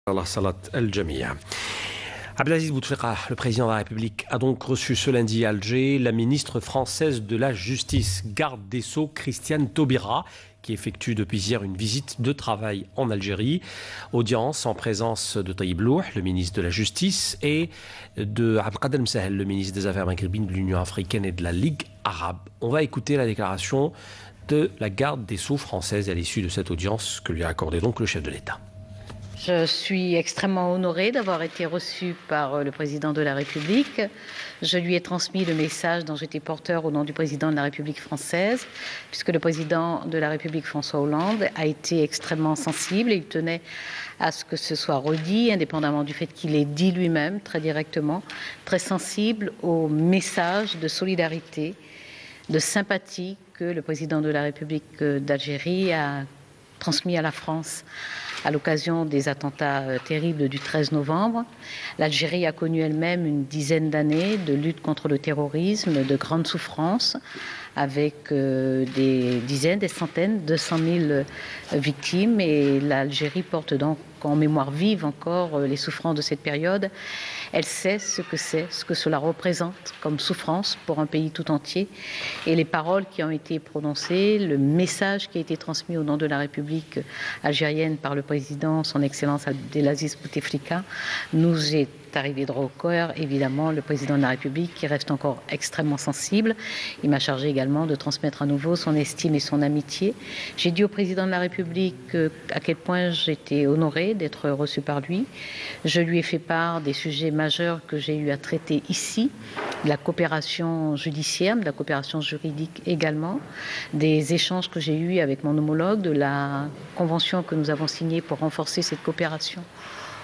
Allah Salat al-Jamia. Abdelaziz Bouteflika, le président de la République, a donc reçu ce lundi à Alger la ministre française de la Justice, garde des Sceaux, Christiane Taubira, qui effectue depuis hier une visite de travail en Algérie. Audience en présence de Taïb Louh, le ministre de la Justice, et de Abdelkader Msahel, le ministre des Affaires maghrébines de l'Union africaine et de la Ligue arabe. On va écouter la déclaration de la garde des Sceaux française à l'issue de cette audience que lui a accordée donc le chef de l'État. Je suis extrêmement honorée d'avoir été reçue par le président de la République. Je lui ai transmis le message dont j'étais porteur au nom du président de la République française, puisque le président de la République, François Hollande, a été extrêmement sensible et il tenait à ce que ce soit redit, indépendamment du fait qu'il ait dit lui-même, très directement, très sensible au message de solidarité, de sympathie que le président de la République d'Algérie a transmis à la France à l'occasion des attentats terribles du 13 novembre. L'Algérie a connu elle-même une dizaine d'années de lutte contre le terrorisme, de grandes souffrances, avec des dizaines, des centaines, 200 000 victimes. Et l'Algérie porte donc en mémoire vive encore les souffrances de cette période. Elle sait ce que c'est, ce que cela représente comme souffrance pour un pays tout entier. Et les paroles qui ont été prononcées, le message qui a été transmis au nom de la République algérienne par le président, son Excellence Abdelaziz Bouteflika, nous est arrivé droit au cœur, évidemment, le président de la République qui reste encore extrêmement sensible. Il m'a chargé également de transmettre à nouveau son estime et son amitié. J'ai dit au président de la République à quel point j'étais honorée d'être reçue par lui. Je lui ai fait part des sujets majeurs que j'ai eu à traiter ici, de la coopération judiciaire, de la coopération juridique également, des échanges que j'ai eus avec mon homologue, de la convention que nous avons signée pour renforcer cette coopération,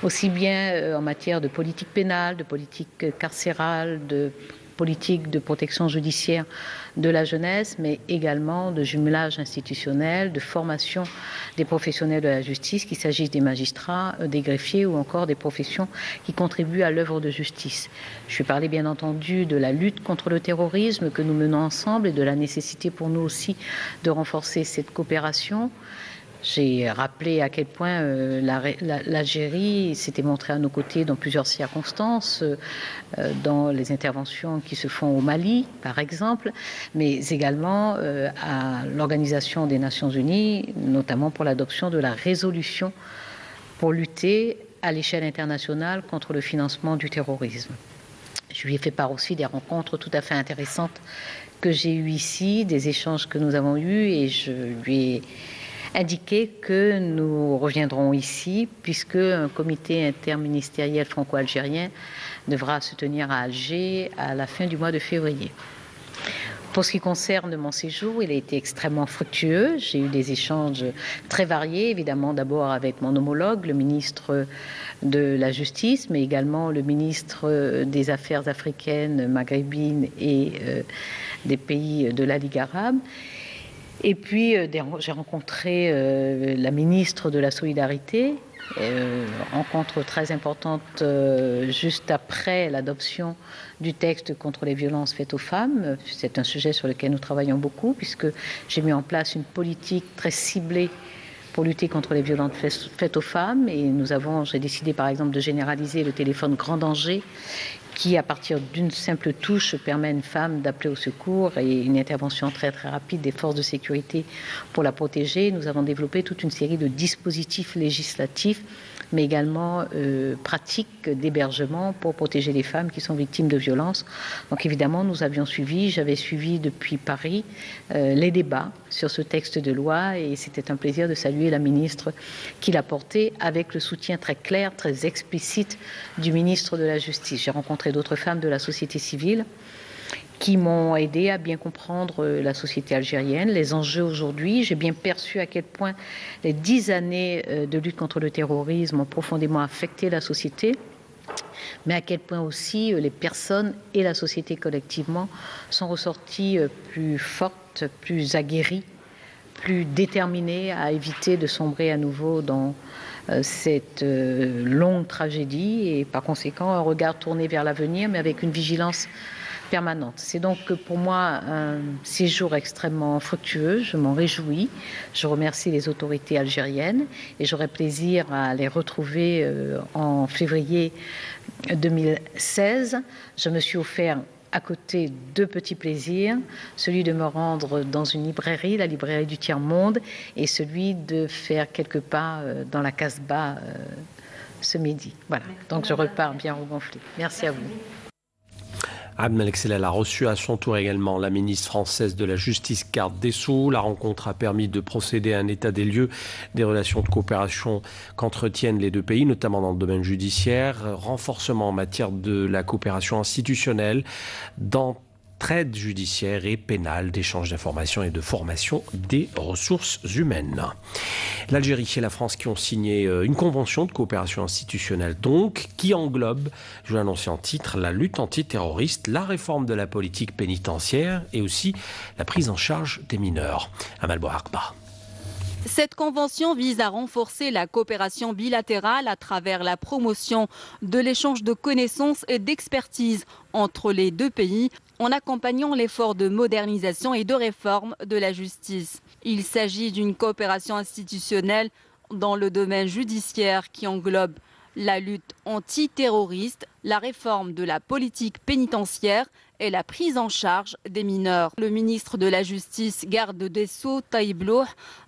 aussi bien en matière de politique pénale, de politique carcérale, de politique de protection judiciaire de la jeunesse, mais également de jumelage institutionnel, de formation des professionnels de la justice, qu'il s'agisse des magistrats, des greffiers ou encore des professions qui contribuent à l'œuvre de justice. Je vais parler bien entendu de la lutte contre le terrorisme que nous menons ensemble et de la nécessité pour nous aussi de renforcer cette coopération. J'ai rappelé à quel point l'Algérie s'était montrée à nos côtés dans plusieurs circonstances, dans les interventions qui se font au Mali, par exemple, mais également à l'Organisation des Nations Unies, notamment pour l'adoption de la résolution pour lutter à l'échelle internationale contre le financement du terrorisme. Je lui ai fait part aussi des rencontres tout à fait intéressantes que j'ai eues ici, des échanges que nous avons eus, et je lui ai indiqué que nous reviendrons ici puisque un comité interministériel franco-algérien devra se tenir à Alger à la fin du mois de février. Pour ce qui concerne mon séjour, il a été extrêmement fructueux. J'ai eu des échanges très variés, évidemment d'abord avec mon homologue, le ministre de la Justice, mais également le ministre des Affaires africaines, maghrébines et des pays de la Ligue arabe. Et puis, j'ai rencontré la ministre de la Solidarité, rencontre très importante juste après l'adoption du texte contre les violences faites aux femmes. C'est un sujet sur lequel nous travaillons beaucoup, puisque j'ai mis en place une politique très ciblée pour lutter contre les violences faites aux femmes. Et j'ai décidé par exemple de généraliser le téléphone grand danger, qui, à partir d'une simple touche, permet à une femme d'appeler au secours et une intervention très très rapide des forces de sécurité pour la protéger. Nous avons développé toute une série de dispositifs législatifs, mais également pratiques d'hébergement pour protéger les femmes qui sont victimes de violences. Donc évidemment, j'avais suivi depuis Paris les débats sur ce texte de loi, et c'était un plaisir de saluer la ministre qui l'a porté avec le soutien très clair, très explicite du ministre de la Justice. J'ai rencontré d'autres femmes de la société civile qui m'ont aidé à bien comprendre la société algérienne, les enjeux aujourd'hui. J'ai bien perçu à quel point les 10 années de lutte contre le terrorisme ont profondément affecté la société, mais à quel point aussi les personnes et la société collectivement sont ressorties plus fortes, plus aguerries, plus déterminées à éviter de sombrer à nouveau dans cette longue tragédie, et par conséquent un regard tourné vers l'avenir, mais avec une vigilance permanente. C'est donc pour moi un séjour extrêmement fructueux, je m'en réjouis. Je remercie les autorités algériennes et j'aurai plaisir à les retrouver en février 2016. Je me suis offert à côté deux petits plaisirs, celui de me rendre dans une librairie, la librairie du Tiers-Monde, et celui de faire quelques pas dans la Casbah ce midi. Voilà, donc je repars bien regonflé. Merci à vous. Abdel Selal a reçu à son tour également la ministre française de la Justice, garde des Sceaux. La rencontre a permis de procéder à un état des lieux des relations de coopération qu'entretiennent les deux pays, notamment dans le domaine judiciaire, renforcement en matière de la coopération institutionnelle, d'entraide judiciaire et pénale, d'échange d'informations et de formation des ressources humaines. L'Algérie et la France qui ont signé une convention de coopération institutionnelle donc, qui englobe, je l'ai annoncé en titre, la lutte antiterroriste, la réforme de la politique pénitentiaire et aussi la prise en charge des mineurs. Amal Bouharba. Cette convention vise à renforcer la coopération bilatérale à travers la promotion de l'échange de connaissances et d'expertise entre les deux pays en accompagnant l'effort de modernisation et de réforme de la justice. Il s'agit d'une coopération institutionnelle dans le domaine judiciaire qui englobe la lutte antiterroriste, la réforme de la politique pénitentiaire et la prise en charge des mineurs. Le ministre de la Justice, garde des Sceaux, Taïb Louh,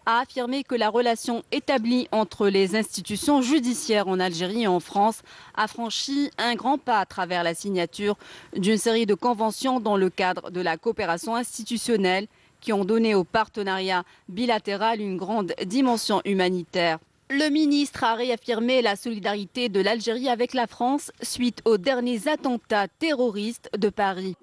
a affirmé que la relation établie entre les institutions judiciaires en Algérie et en France a franchi un grand pas à travers la signature d'une série de conventions dans le cadre de la coopération institutionnelle qui ont donné au partenariat bilatéral une grande dimension humanitaire. Le ministre a réaffirmé la solidarité de l'Algérie avec la France suite aux derniers attentats terroristes de Paris.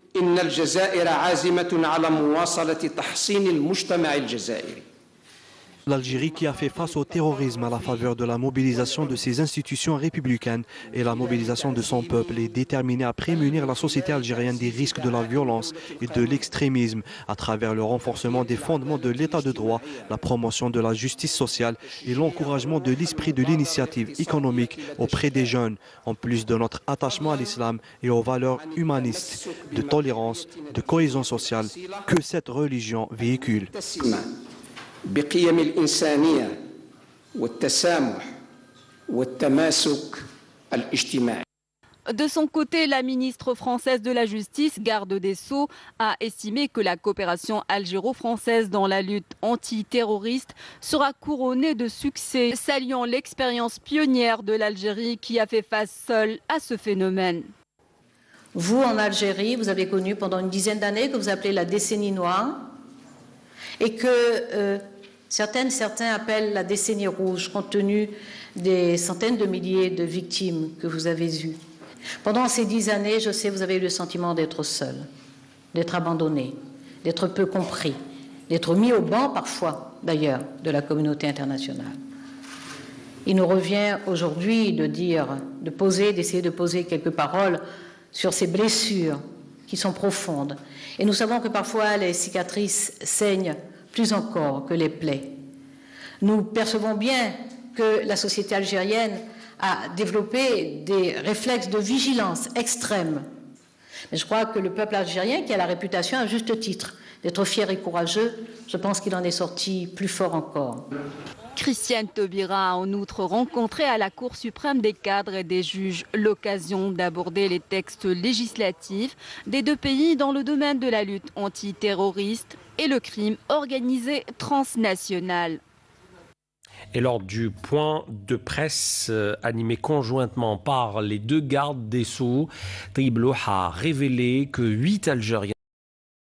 L'Algérie qui a fait face au terrorisme à la faveur de la mobilisation de ses institutions républicaines et la mobilisation de son peuple est déterminée à prémunir la société algérienne des risques de la violence et de l'extrémisme à travers le renforcement des fondements de l'état de droit, la promotion de la justice sociale et l'encouragement de l'esprit de l'initiative économique auprès des jeunes, en plus de notre attachement à l'islam et aux valeurs humanistes, de tolérance, de cohésion sociale que cette religion véhicule. بقيم الإنسانية والتسامح والتماسك الاجتماعي. De son côté, la ministre française de la Justice, garde des Sceaux, a estimé que la coopération algéro-française dans la lutte antiterroriste sera couronnée de succès, saluant l'expérience pionnière de l'Algérie qui a fait face seule à ce phénomène. Vous, en Algérie, vous avez connu pendant une dizaine d'années que vous appelez la décennie noire et que certains appellent la décennie rouge, compte tenu des centaines de milliers de victimes que vous avez eues. Pendant ces 10 années, je sais, vous avez eu le sentiment d'être seul, d'être abandonné, d'être peu compris, d'être mis au banc parfois, d'ailleurs, de la communauté internationale. Il nous revient aujourd'hui d'essayer de poser quelques paroles sur ces blessures qui sont profondes. Et nous savons que parfois les cicatrices saignent plus encore que les plaies. Nous percevons bien que la société algérienne a développé des réflexes de vigilance extrêmes. Mais je crois que le peuple algérien, qui a la réputation, à juste titre, d'être fier et courageux, je pense qu'il en est sorti plus fort encore. Christiane Taubira a en outre rencontré à la Cour suprême des cadres et des juges l'occasion d'aborder les textes législatifs des deux pays dans le domaine de la lutte antiterroriste et le crime organisé transnational. Et lors du point de presse animé conjointement par les deux gardes des Sceaux, Taïb Louh a révélé que 8 Algériens